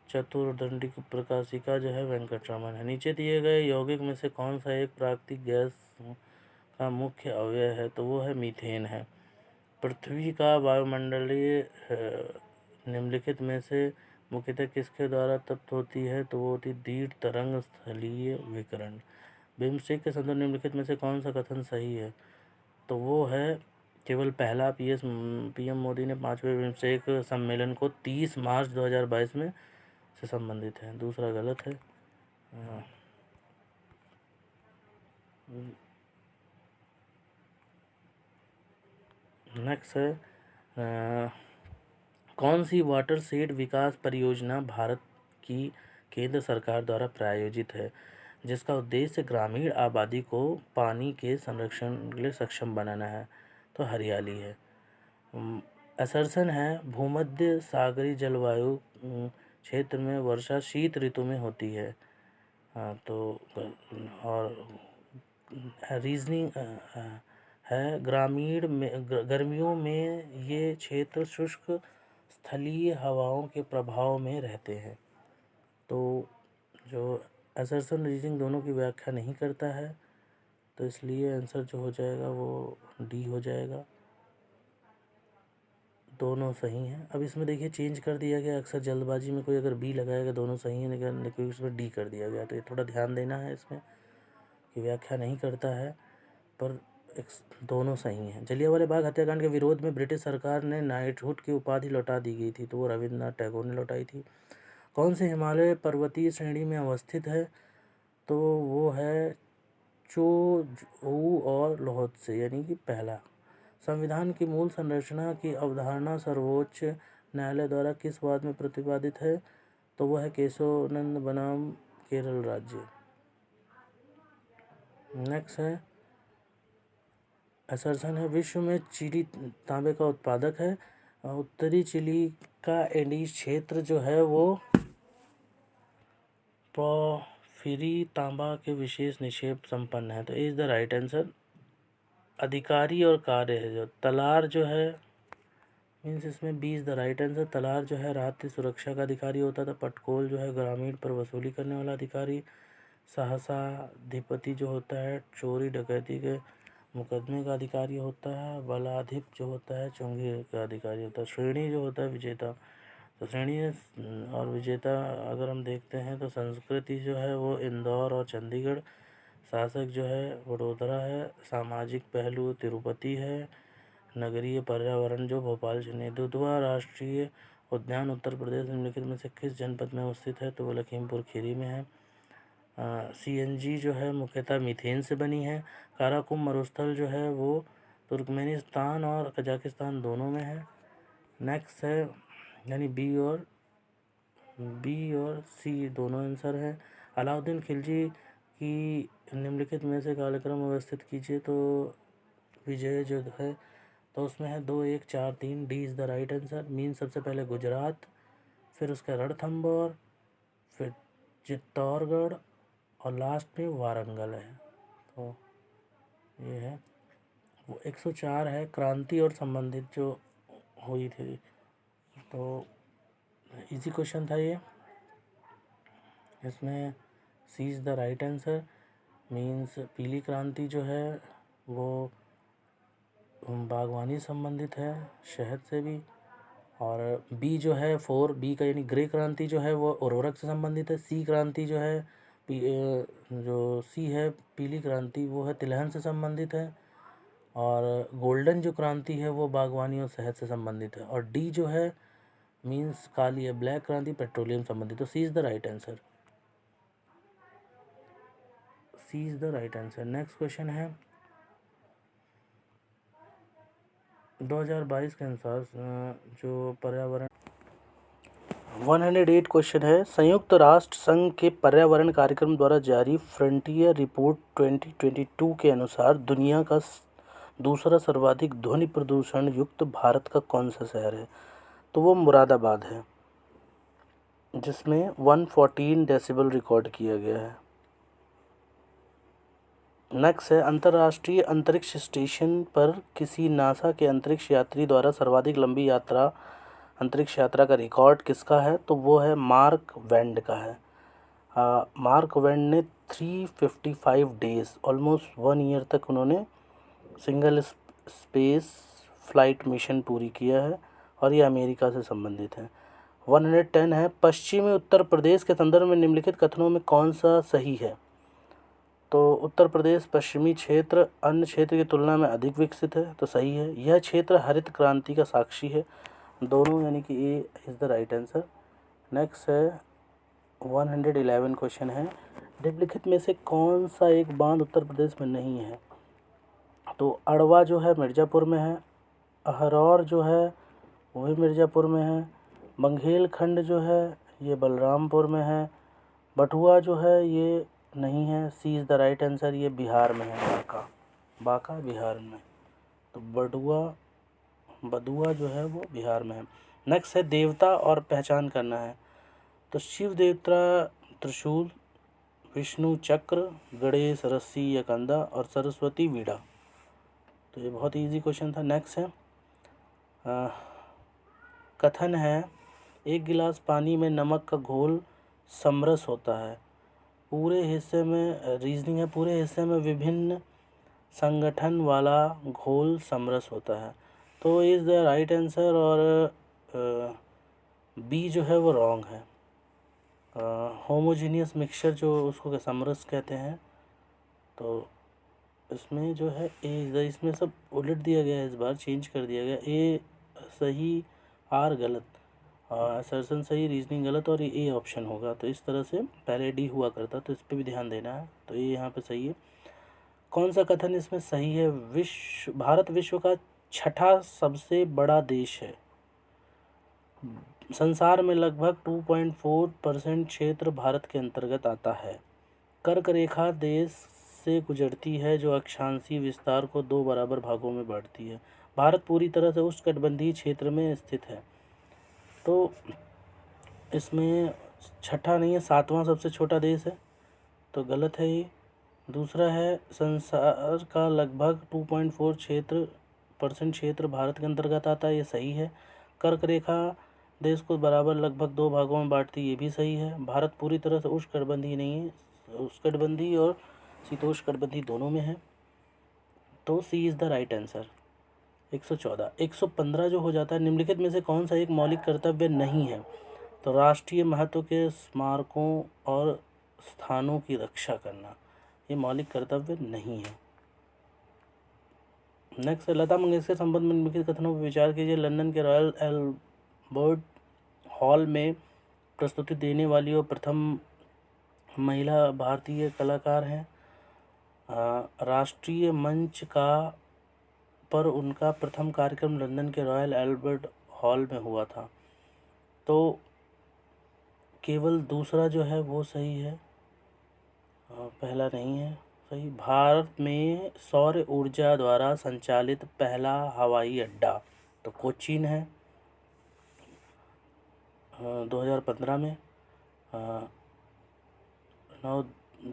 चतुर्दंडी प्रकाशिका जो है वेंकटरमन है। नीचे दिए गए यौगिक में से कौन सा एक प्राकृतिक गैस का मुख्य अवयव है, तो वो है मीथेन है। पृथ्वी का वायुमंडलीय निम्नलिखित में से मुख्यतः किसके द्वारा तप्त होती है, तो वो होती दीर्घ तरंग स्थलीय विकिरण। बिम्स्टेक के संदर्भ निम्नलिखित में से कौन सा कथन सही है, तो वो है केवल पहला। PM मोदी ने 5वें बिम्स्टेक सम्मेलन को 30 मार्च 2022 में से संबंधित है, दूसरा गलत है। नेक्स्ट है कौन सी वाटर शेड विकास परियोजना भारत की केंद्र सरकार द्वारा प्रायोजित है, जिसका उद्देश्य ग्रामीण आबादी को पानी के संरक्षण के लिए सक्षम बनाना है, तो हरियाली है। असर्शन है भूमध्य सागरीय जलवायु क्षेत्र में वर्षा शीत ऋतु में होती है। हाँ तो और रीजनिंग है ग्रामीण में गर्मियों में ये क्षेत्र शुष्क स्थलीय हवाओं के प्रभाव में रहते हैं। तो जो असर्शन रीजनिंग दोनों की व्याख्या नहीं करता है, तो इसलिए आंसर जो हो जाएगा वो डी हो जाएगा। दोनों सही हैं। अब इसमें देखिए चेंज कर दिया गया, अक्सर जल्दबाजी में कोई अगर बी लगाएगा दोनों सही है, लेकिन इसमें डी कर दिया गया, तो ये थोड़ा ध्यान देना है इसमें कि व्याख्या नहीं करता है पर दोनों सही हैं। जलियांवाला बाग हत्याकांड के विरोध में ब्रिटिश सरकार ने नाइटहुड की उपाधि लौटा दी गई थी, तो वो रविन्द्रनाथ टैगोर ने लौटाई थी। कौन से हिमालय पर्वतीय श्रेणी में अवस्थित है, तो वो है चोजू और लोहत्से, यानी कि पहला। संविधान की मूल संरचना की अवधारणा सर्वोच्च न्यायालय द्वारा किस वाद में प्रतिपादित है, तो वह है केशवानंद बनाम केरल राज्य। नेक्स्ट है असर्शन है विश्व में चिली तांबे का उत्पादक है। उत्तरी चिली का एंडीज क्षेत्र जो है वो पोर्फिरी तांबा के विशेष निक्षेप संपन्न है, तो इज द राइट आंसर। अधिकारी और कार्य है जो तलार जो है मीन्स इसमें B is the right answer. तलार जो है रात्रि सुरक्षा का अधिकारी होता था। पटकोल जो है ग्रामीण पर वसूली करने वाला अधिकारी। सहसा अधिपति जो होता है चोरी डकैती के मुकदमे का अधिकारी होता है। बलाधिप जो होता है चुंगी का अधिकारी होता है। श्रेणी जो होता है विजेता, तो श्रेणी और विजेता अगर हम देखते हैं तो संस्कृति जो है वो इंदौर और चंडीगढ़। शासक जो है वडोदरा है। सामाजिक पहलू तिरुपति है। नगरीय पर्यावरण जो भोपाल चेन्नई। दुधवा राष्ट्रीय उद्यान उत्तर प्रदेश निम्नलिखित में से किस जनपद में अवस्थित है, तो वो लखीमपुर खीरी में है। CNG जो है मुख्यतः मीथेन से बनी है। काराकुम मरुस्थल जो है वो तुर्कमेनिस्तान और कजाकिस्तान दोनों में है। नेक्स्ट है यानी बी और सी दोनों आंसर हैं। अलाउद्दीन खिलजी की निम्नलिखित में से कालक्रम व्यवस्थित कीजिए, तो विजय जो है तो उसमें है 2 1 4 3। D is the right answer. Mean सबसे पहले गुजरात, फिर उसका रणथंबोर, फिर चित्तौड़गढ़ और लास्ट में वारंगल है। तो ये है वो 104 है क्रांति और संबंधित जो हुई थी। तो इजी क्वेश्चन था ये। इसमें C is the right answer. Means पीली क्रांति जो है वो बागवानी संबंधित है शहद से भी। और बी जो है 4 बी का यानी ग्रे क्रांति जो है वो उर्वरक से संबंधित है। सी क्रांति जो है जो सी है पीली क्रांति वो है तिलहन से संबंधित है। और गोल्डन जो क्रांति है वो बागवानी और शहद से संबंधित है। और डी जो है मीन्स काली है ब्लैक क्रांति पेट्रोलियम संबंधित। तो C is the right answer. C is the right answer. Next question है 2022 के अनुसार जो पर्यावरण 108 क्वेश्चन है संयुक्त राष्ट्र संघ के पर्यावरण कार्यक्रम द्वारा जारी फ्रंटियर रिपोर्ट 2022 के अनुसार दुनिया का दूसरा सर्वाधिक ध्वनि प्रदूषण युक्त भारत का कौन सा शहर है, तो वो मुरादाबाद है जिसमें 114 डेसिबल रिकॉर्ड किया गया है। नेक्स्ट है अंतर्राष्ट्रीय अंतरिक्ष स्टेशन पर किसी नासा के अंतरिक्ष यात्री द्वारा सर्वाधिक लंबी अंतरिक्ष यात्रा का रिकॉर्ड किसका है, तो वो है मार्क वेंड का है। मार्क वेंड ने 355 डेज ऑलमोस्ट 1 ईयर तक उन्होंने सिंगल स्पेस फ्लाइट मिशन पूरी किया है और ये अमेरिका से संबंधित है। 110 है पश्चिमी उत्तर प्रदेश के संदर्भ में निम्नलिखित कथनों में कौन सा सही है, तो उत्तर प्रदेश पश्चिमी क्षेत्र अन्य क्षेत्र की तुलना में अधिक विकसित है, तो सही है। यह क्षेत्र हरित क्रांति का साक्षी है, दोनों यानी कि ए is the right answer. Next है 111 क्वेश्चन है निम्नलिखित में से कौन सा एक बांध उत्तर प्रदेश में नहीं है, तो अड़वा जो है मिर्ज़ापुर में है। अहरौर जो है वही मिर्ज़ापुर में है। बंघेलखंड जो है ये बलरामपुर में है। बटुआ जो है ये नहीं है। C is the right answer. ये बिहार में है बांका बिहार में। तो बटुआ बदुआ जो है वो बिहार में है। नेक्स्ट है देवता और पहचान करना है। तो शिव देवता त्रिशूल, विष्णु चक्र, गणेश रस्सी या कंधा और सरस्वती वीणा। तो ये बहुत इजी क्वेश्चन था। नेक्स्ट है कथन है एक गिलास पानी में नमक का घोल समरस होता है। पूरे हिस्से में रीजनिंग है, पूरे हिस्से में विभिन्न संगठन वाला घोल समरस होता है। तो इज़ द राइट आंसर, और बी जो है वो रॉन्ग है। होमोजीनियस मिक्सचर जो उसको समरस कहते हैं, तो इसमें जो है ए, इसमें सब उलट दिया गया है, इस बार चेंज कर दिया गया। ए सही, आर गलत, असर्शन सही, रीजनिंग गलत, और ए ऑप्शन होगा। तो इस तरह से पहले डी हुआ करता, तो इस पर भी ध्यान देना है। तो ये यहाँ पे सही है। कौन सा कथन इसमें सही है? भारत विश्व का छठा सबसे बड़ा देश है। संसार में लगभग 2.4% क्षेत्र भारत के अंतर्गत आता है। कर्क रेखा देश से गुजरती है जो अक्षांशीय विस्तार को 2 बराबर भागों में बांटती है। भारत पूरी तरह से उष्णकटिबंधीय क्षेत्र में स्थित है। तो इसमें छठा नहीं है, 7वां सबसे छोटा देश है, तो गलत है ये। दूसरा है संसार का लगभग 2.4% क्षेत्र भारत के अंतर्गत आता है, ये सही है। कर्क रेखा देश को बराबर लगभग 2 भागों में बांटती है, ये भी सही है। भारत पूरी तरह से उष्णकटिबंधीय नहीं है, उष्णकटिबंधीय और शीतोष्णकटिबंधीय दोनों में है। तो C is the right answer. 114 115 जो हो जाता है, निम्नलिखित में से कौन सा एक मौलिक कर्तव्य नहीं है? तो राष्ट्रीय महत्व के स्मारकों और स्थानों की रक्षा करना, ये मौलिक कर्तव्य नहीं है। नेक्स्ट है लता मंगेशकर संबंध में निम्नलिखित कथनों पर विचार कीजिए। लंदन के रॉयल एल्बर्ट हॉल में प्रस्तुति देने वाली और प्रथम महिला भारतीय कलाकार हैं। राष्ट्रीय मंच का पर उनका प्रथम कार्यक्रम लंदन के रॉयल एल्बर्ट हॉल में हुआ था। तो केवल दूसरा जो है वो सही है, पहला नहीं है सही। भारत में सौर ऊर्जा द्वारा संचालित पहला हवाई अड्डा तो कोचीन है, 2015 में।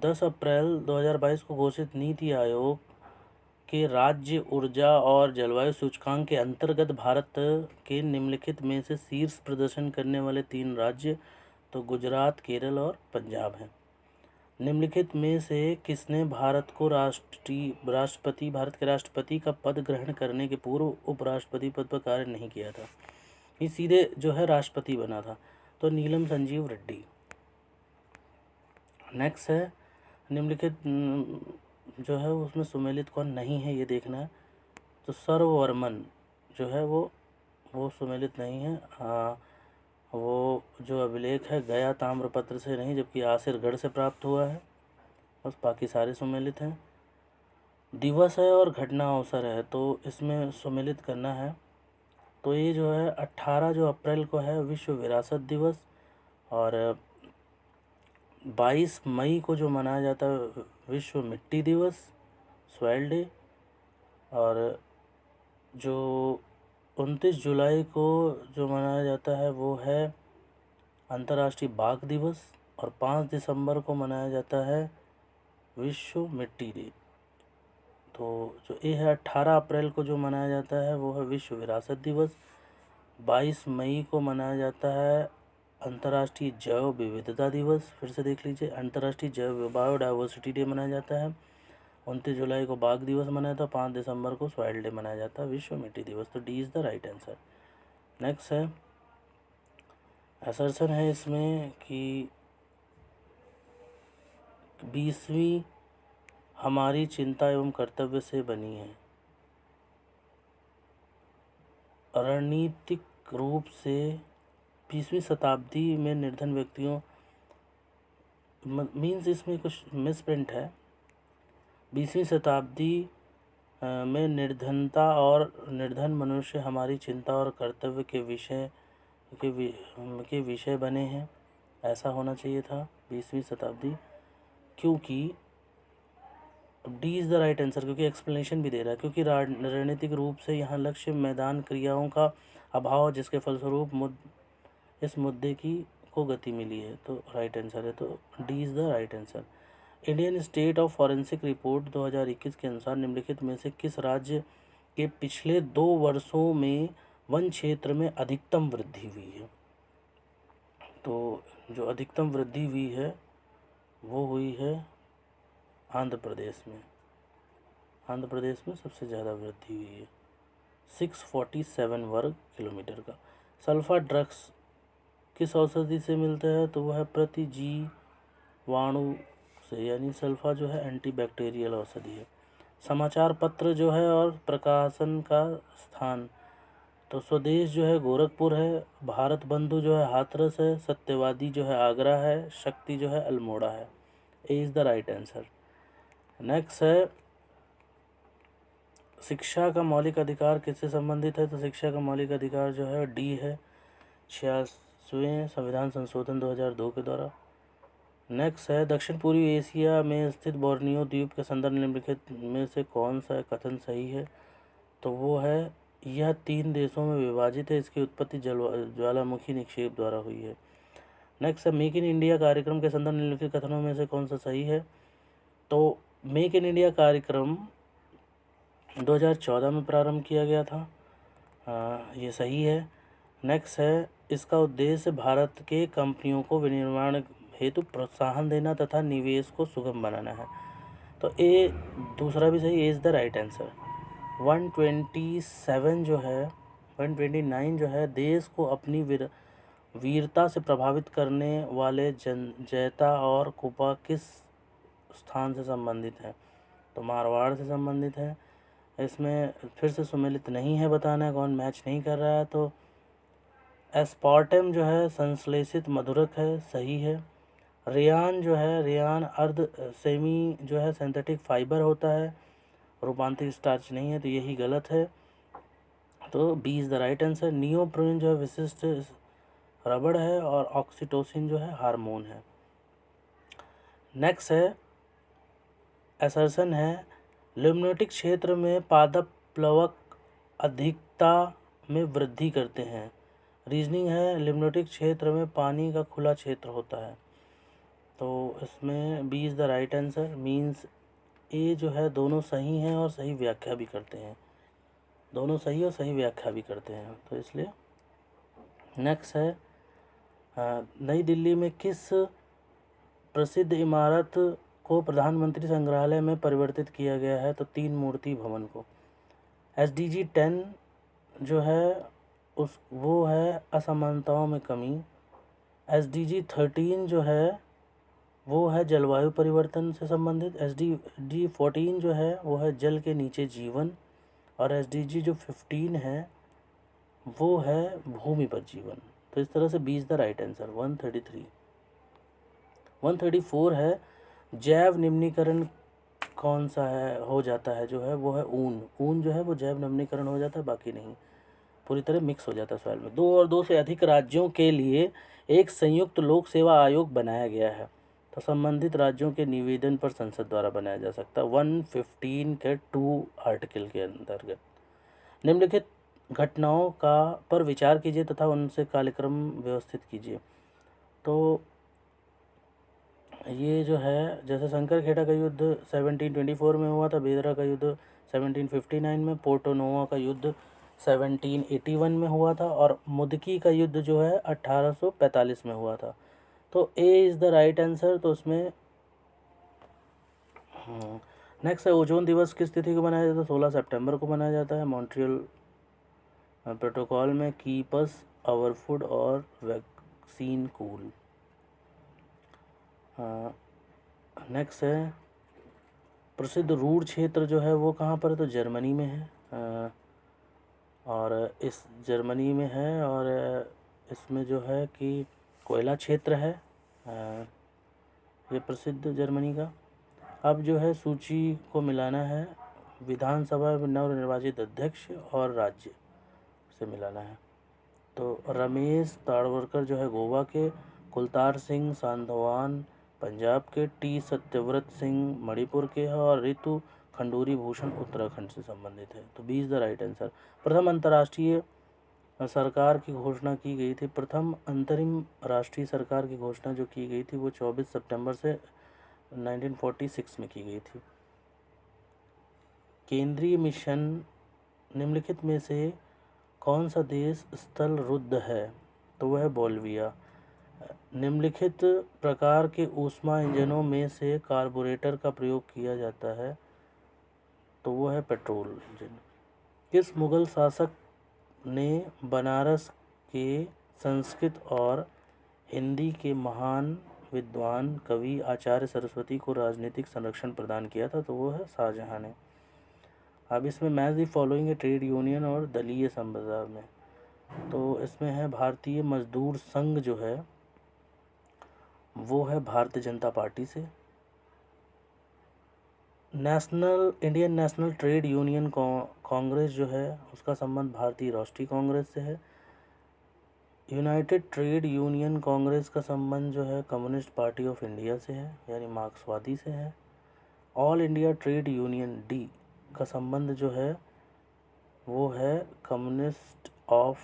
10 अप्रैल 2022 को घोषित नीति आयोग के राज्य ऊर्जा और जलवायु सूचकांक के अंतर्गत भारत के निम्नलिखित में से शीर्ष प्रदर्शन करने वाले 3 राज्य तो गुजरात, केरल और पंजाब हैं। निम्नलिखित में से किसने भारत के राष्ट्रपति का पद ग्रहण करने के पूर्व उपराष्ट्रपति पद पर कार्य नहीं किया था? ये सीधे जो है राष्ट्रपति बना था, तो नीलम संजीव रेड्डी। नेक्स्ट है निम्नलिखित जो है उसमें सुमेलित कौन नहीं है, ये देखना है। तो सर्ववर्मन जो है वो सुमेलित नहीं है। वो जो अभिलेख है गया ताम्रपत्र से नहीं, जबकि आसिरगढ़ से प्राप्त हुआ है, बस बाकी सारे सुमेलित हैं। दिवस है और घटना अवसर है, तो इसमें सुमेलित करना है। तो ये जो है 18 जो अप्रैल को है विश्व विरासत दिवस, और 22 मई को जो मनाया जाता है विश्व मिट्टी दिवस, सॉइल डे, और जो 29 जुलाई को जो मनाया जाता है वो है अंतर्राष्ट्रीय बाघ दिवस, और 5 दिसंबर को मनाया जाता है विश्व मिट्टी डे। तो जो ये है 18 अप्रैल को जो मनाया जाता है वो है विश्व विरासत दिवस। 22 मई को मनाया जाता है अंतर्राष्ट्रीय जैव विविधता दिवस। फिर से देख लीजिए, अंतर्राष्ट्रीय जैव बायोडाइवर्सिटी डे मनाया जाता है। 29 जुलाई को बाघ दिवस मनाया था। 5 दिसंबर को सॉइल डे मनाया जाता है, विश्व मिट्टी दिवस। तो D is the right answer. Next है असर्शन है इसमें कि 20वीं हमारी चिंता एवं कर्तव्य से बनी है। रणनीतिक रूप से 20वीं शताब्दी में निर्धन व्यक्तियों मीन्स इसमें कुछ मिसप्रिंट है। 20वीं शताब्दी में निर्धनता और निर्धन मनुष्य हमारी चिंता और कर्तव्य के विषय बने हैं, ऐसा होना चाहिए था 20वीं शताब्दी, क्योंकि अब D is the right answer, क्योंकि एक्सप्लेनेशन भी दे रहा है, क्योंकि रणनीतिक रूप से यहाँ लक्ष्य मैदान क्रियाओं का अभाव, जिसके फलस्वरूप इस मुद्दे की को गति मिली है, तो राइट आंसर है, तो D is the right answer. Indian state of forensic report 2021 के अनुसार निम्नलिखित में से किस राज्य के पिछले 2 वर्षों में वन क्षेत्र में अधिकतम वृद्धि हुई है? तो जो अधिकतम वृद्धि हुई है वो हुई है आंध्र प्रदेश में। आंध्र प्रदेश में सबसे ज़्यादा वृद्धि हुई है, 647 वर्ग किलोमीटर का। सल्फा ड्रग्स किस औषधि से मिलता है? तो वह है प्रतिजीवाणु से, यानी सल्फा जो है एंटीबैक्टीरियल औषधि है। समाचार पत्र जो है और प्रकाशन का स्थान, तो स्वदेश जो है गोरखपुर है, भारत बंधु जो है हाथरस है, सत्यवादी जो है आगरा है, शक्ति जो है अल्मोड़ा है। ए is the right answer. Next है, शिक्षा का मौलिक अधिकार किससे संबंधित है? तो शिक्षा का मौलिक अधिकार जो है डी है, 86वें संविधान संशोधन 2002 के द्वारा। नेक्स्ट है, दक्षिण पूर्वी एशिया में स्थित बोर्नियो द्वीप के संदर्भ निम्नलिखित में से कौन सा कथन सही है? तो वो है, यह 3 देशों में विभाजित है, इसकी उत्पत्ति ज्वालामुखी निक्षेप द्वारा हुई है। नेक्स्ट है, मेक इन इंडिया कार्यक्रम के संदर्भ निम्नलिखित कथनों में से कौन सा सही है? तो मेक इन इंडिया कार्यक्रम 2014 में प्रारंभ किया गया था, ये सही है। नेक्स्ट है, इसका उद्देश्य भारत के कंपनियों को विनिर्माण हेतु प्रोत्साहन देना तथा निवेश को सुगम बनाना है, तो ए दूसरा भी सही, ए इज़ द राइट आंसर। 127 जो है 129 जो है, देश को अपनी वीरता से प्रभावित करने वाले जैता और कुपा किस स्थान से संबंधित है? तो मारवाड़ से संबंधित है। इसमें फिर से सुमेलित नहीं है, बताना है कौन मैच नहीं कर रहा है। तो एस्पार्टम जो है संश्लेषित मधुरक है, सही है। रेयान जो है, रेयान अर्ध सेमी जो है सिंथेटिक फाइबर होता है, रूपांतरित स्टार्च नहीं है, तो यही गलत है, तो B is the right answer. नियोप्रीन जो है विशिष्ट रबड़ है, और ऑक्सीटोसिन जो है हार्मोन है। नेक्स्ट है, असर्शन है, लिम्फेटिक क्षेत्र में पादप प्लवक अधिकता में वृद्धि करते हैं। रीजनिंग है, लिम्फेटिक क्षेत्र में पानी का खुला क्षेत्र होता है, तो इसमें B is the right answer. Means A जो है दोनों सही हैं और सही व्याख्या भी करते हैं, दोनों सही और सही व्याख्या भी करते हैं, तो इसलिए। नेक्स्ट है, नई दिल्ली में किस प्रसिद्ध इमारत को प्रधानमंत्री संग्रहालय में परिवर्तित किया गया है? तो 3 मूर्ति भवन को। SDG 10 जो है वो है असमानताओं में कमी। SDG 13 जो है वो है जलवायु परिवर्तन से संबंधित। SDG 14 जो है वो है जल के नीचे जीवन, और SDG जो 15 है वो है भूमि पर जीवन, तो इस तरह से 20 द राइट आंसर। 134 है, जैव निम्नीकरण कौन सा है हो जाता है? जो है वो है ऊन जो है वो जैव निम्नीकरण हो जाता है, बाकी नहीं, पूरी तरह मिक्स हो जाता है सॉइल में। 2 और 2 से अधिक राज्यों के लिए एक संयुक्त लोक सेवा आयोग बनाया गया है, तो संबंधित राज्यों के निवेदन पर संसद द्वारा बनाया जा सकता है। 115 के 2 आर्टिकल के अंतर्गत निम्नलिखित घटनाओं का पर विचार कीजिए तथा उनसे कार्यक्रम व्यवस्थित कीजिए। तो ये जो है, जैसे शंकरखेड़ा का युद्ध 1724 में हुआ था, बेदरा का युद्ध 1759 में, पोर्टोनोवा का युद्ध 1781 में हुआ था, और मुदकी का युद्ध जो है 1845 में हुआ था, तो ए इज़ द राइट आंसर। तो उसमें नेक्स्ट है, ओजोन दिवस किस तिथि को मनाया जाता है? 16 सितंबर को मनाया जाता है। मॉन्ट्रियल प्रोटोकॉल में कीप अस आवर फूड और वैक्सीन कूल। नेक्स्ट है, प्रसिद्ध रूर क्षेत्र जो है वो कहाँ पर है? तो जर्मनी में है, और इस जर्मनी में है, और इसमें जो है कि कोयला क्षेत्र है, ये प्रसिद्ध जर्मनी का। अब जो है सूची को मिलाना है, विधानसभा में नवनिर्वाचित अध्यक्ष और राज्य से मिलाना है। तो रमेश ताड़वरकर जो है गोवा के, कुलतार सिंह सांधवान पंजाब के, टी सत्यव्रत सिंह मणिपुर के हैं और ऋतु खंडूरी भूषण उत्तराखंड से संबंधित है। तो B is the right answer. प्रथम अंतर्राष्ट्रीय सरकार की घोषणा की गई थी, प्रथम अंतरिम राष्ट्रीय सरकार की घोषणा जो की गई थी वो 24 सितंबर से 1946 में की गई थी। केंद्रीय मिशन निम्नलिखित में से कौन सा देश स्थल रुद्ध है? तो वह है बोल्विया। निम्नलिखित प्रकार के ऊष्मा इंजनों में से कार्बोरेटर का प्रयोग किया जाता है, तो वो है पेट्रोल इंजन। किस मुगल शासक ने बनारस के संस्कृत और हिंदी के महान विद्वान कवि आचार्य सरस्वती को राजनीतिक संरक्षण प्रदान किया था? तो वो है शाहजहां ने। अब इसमें मैच दी फॉलोइंग है ट्रेड यूनियन और दलीय संप्रदाय में। तो इसमें है भारतीय मजदूर संघ जो है वो है भारतीय जनता पार्टी से। Indian national trade union Congress जो है उसका संबंध भारतीय राष्ट्रीय कांग्रेस से है। यूनाइटेड ट्रेड यूनियन कांग्रेस का संबंध जो है कम्युनिस्ट पार्टी ऑफ इंडिया से है, यानी मार्क्सवादी से है। All India trade union D का संबंध जो है वो है communist of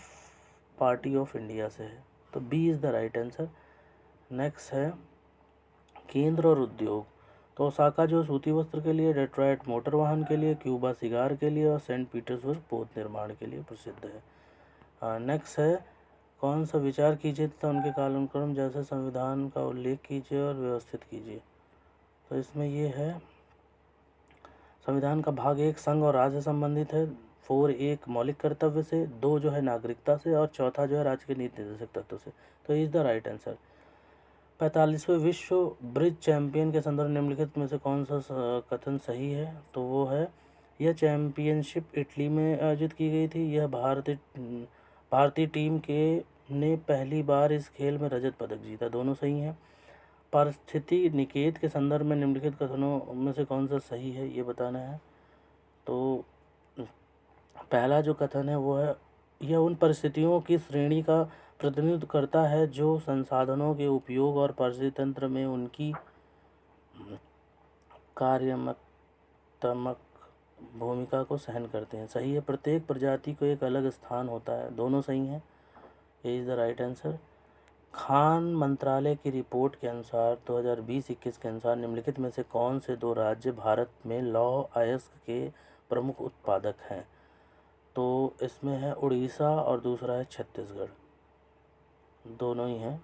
party of India से है। तो B is the right answer. Next है केंद्र और उद्योग। तो ओसाका जो सूती वस्त्र के लिए, डेट्रॉयट मोटर वाहन के लिए, क्यूबा सिगार के लिए और सेंट पीटर्सबर्ग पोत निर्माण के लिए प्रसिद्ध है। नेक्स्ट है कौन सा विचार कीजिए तथा उनके कालानुक्रम जैसे संविधान का उल्लेख कीजिए और व्यवस्थित कीजिए। तो इसमें ये है संविधान का भाग 1 संघ और राज्य संबंधित है, 4 मौलिक कर्तव्य से, 2 जो है नागरिकता से और चौथा जो है राज्य के नीति निर्देशक तत्व से। तो इज द राइट आंसर। 45वें विश्व ब्रिज चैंपियन के संदर्भ निम्नलिखित में से कौन सा कथन सही है? तो वो है यह चैंपियनशिप इटली में आयोजित की गई थी। यह भारतीय टीम के ने पहली बार इस खेल में रजत पदक जीता। दोनों सही हैं। पारिस्थिति निकेत के संदर्भ में निम्नलिखित कथनों में से कौन सा सही है ये बताना है। तो पहला जो कथन है वो है यह उन परिस्थितियों की श्रेणी का प्रतिनिधित्व करता है जो संसाधनों के उपयोग और पारिस्थितिक तंत्र में उनकी कार्यात्मक भूमिका को सहन करते हैं। सही है। प्रत्येक प्रजाति को एक अलग स्थान होता है। दोनों सही हैं। ये is the right answer. Khan मंत्रालय की रिपोर्ट के अनुसार 2020-21 के अनुसार निम्नलिखित में से कौन से 2 राज्य भारत में लौह अयस्क के प्रमुख उत्पादक हैं? तो इसमें है उड़ीसा और दूसरा है छत्तीसगढ़। दोनों ही हैं,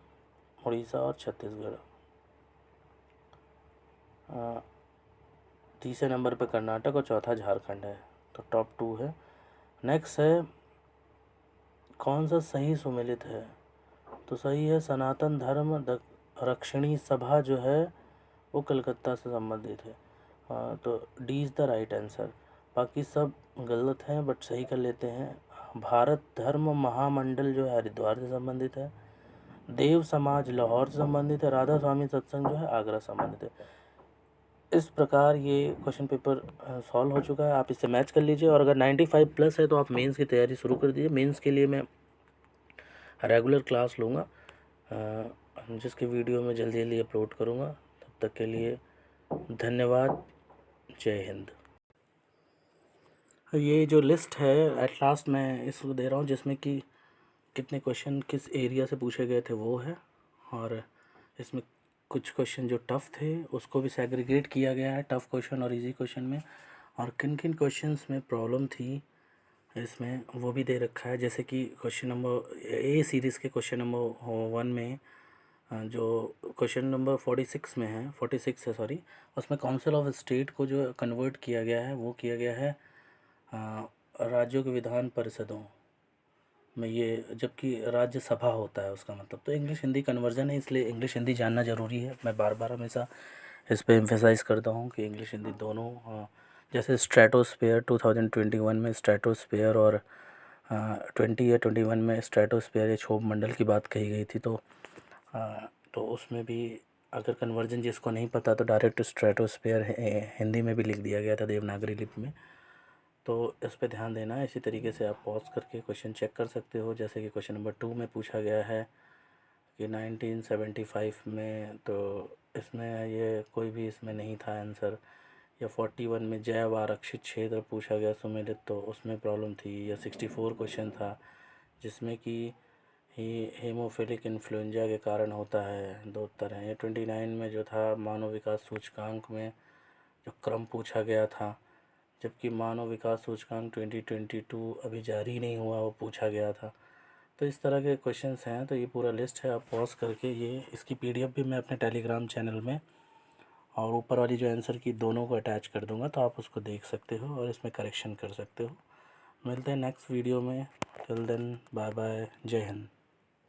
उड़ीसा और छत्तीसगढ़। तीसरे नंबर पे कर्नाटक और चौथा झारखंड है। तो टॉप 2 है। नेक्स्ट है कौन सा सही सुमेलित है? तो सही है सनातन धर्म रक्षणी सभा जो है वो कलकत्ता से संबंधित है। तो D is the right answer. बाकी सब गलत हैं बट सही कर लेते हैं। भारत धर्म महामंडल जो है हरिद्वार से संबंधित है। देव समाज लाहौर से संबंधित है। राधा स्वामी सत्संग जो है आगरा से संबंधित है। इस प्रकार ये क्वेश्चन पेपर सॉल्व हो चुका है। आप इससे मैच कर लीजिए और अगर 95 प्लस है तो आप मेंस की तैयारी शुरू कर दीजिए। मेंस के लिए मैं रेगुलर क्लास लूँगा जिसकी वीडियो मैं जल्दी जल्दी अपलोड करूँगा। तब तक के लिए धन्यवाद। जय हिंद। ये जो लिस्ट है एट लास्ट मैं इसको दे रहा हूँ जिसमें कि कितने क्वेश्चन किस एरिया से पूछे गए थे वो है, और इसमें कुछ क्वेश्चन जो टफ़ थे उसको भी सेग्रीगेट किया गया है टफ़ क्वेश्चन और इजी क्वेश्चन में, और किन किन क्वेश्चंस में प्रॉब्लम थी इसमें वो भी दे रखा है। जैसे कि क्वेश्चन नंबर ए सीरीज़ के क्वेश्चन नंबर 1 में जो क्वेश्चन नंबर 46 में है 46 है सॉरी, उसमें काउंसिल ऑफ स्टेट को जो कन्वर्ट किया गया है वो किया गया है राज्यों के विधान परिषदों में, ये जबकि राज्यसभा होता है उसका मतलब। तो इंग्लिश हिंदी कन्वर्जन है इसलिए इंग्लिश हिंदी जानना ज़रूरी है। मैं बार बार हमेशा इस पर एम्फेसाइज़ करता हूँ कि इंग्लिश हिंदी दोनों जैसे स्ट्रेटोस्फेयर 2021 में स्ट्रेटोस्फेयर और 20 या 21 में स्ट्रेटोस्फेयर या क्षोभ मंडल की बात कही गई थी। तो उसमें भी अगर कन्वर्जन जिसको नहीं पता तो डायरेक्ट स्ट्रेटोस्फेयर हिंदी में भी लिख दिया गया था देवनागरी लिपि में। तो इस पे ध्यान देना है। इसी तरीके से आप पॉज करके क्वेश्चन चेक कर सकते हो। जैसे कि क्वेश्चन नंबर 2 में पूछा गया है कि 1975 में तो इसमें ये कोई भी इसमें नहीं था आंसर। या 41 में जैव आरक्षित क्षेत्र पूछा गया सुमेलित, तो उसमें प्रॉब्लम थी। या 64 क्वेश्चन था जिसमें कि हेमोफिलिक इन्फ्लुएंजा के कारण होता है, 2 उत्तर हैं। ये 29 में जो था मानव विकास सूचकांक में जो क्रम पूछा गया था, जबकि मानव विकास सूचकांक 2022 अभी जारी नहीं हुआ, वो पूछा गया था। तो इस तरह के क्वेश्चंस हैं। तो ये पूरा लिस्ट है, आप पॉज करके ये इसकी पीडीएफ भी मैं अपने टेलीग्राम चैनल में और ऊपर वाली जो आंसर की दोनों को अटैच कर दूंगा, तो आप उसको देख सकते हो और इसमें करेक्शन कर सकते हो। मिलते हैं नेक्स्ट वीडियो में। टिल देन बाय बाय, जय हिंद।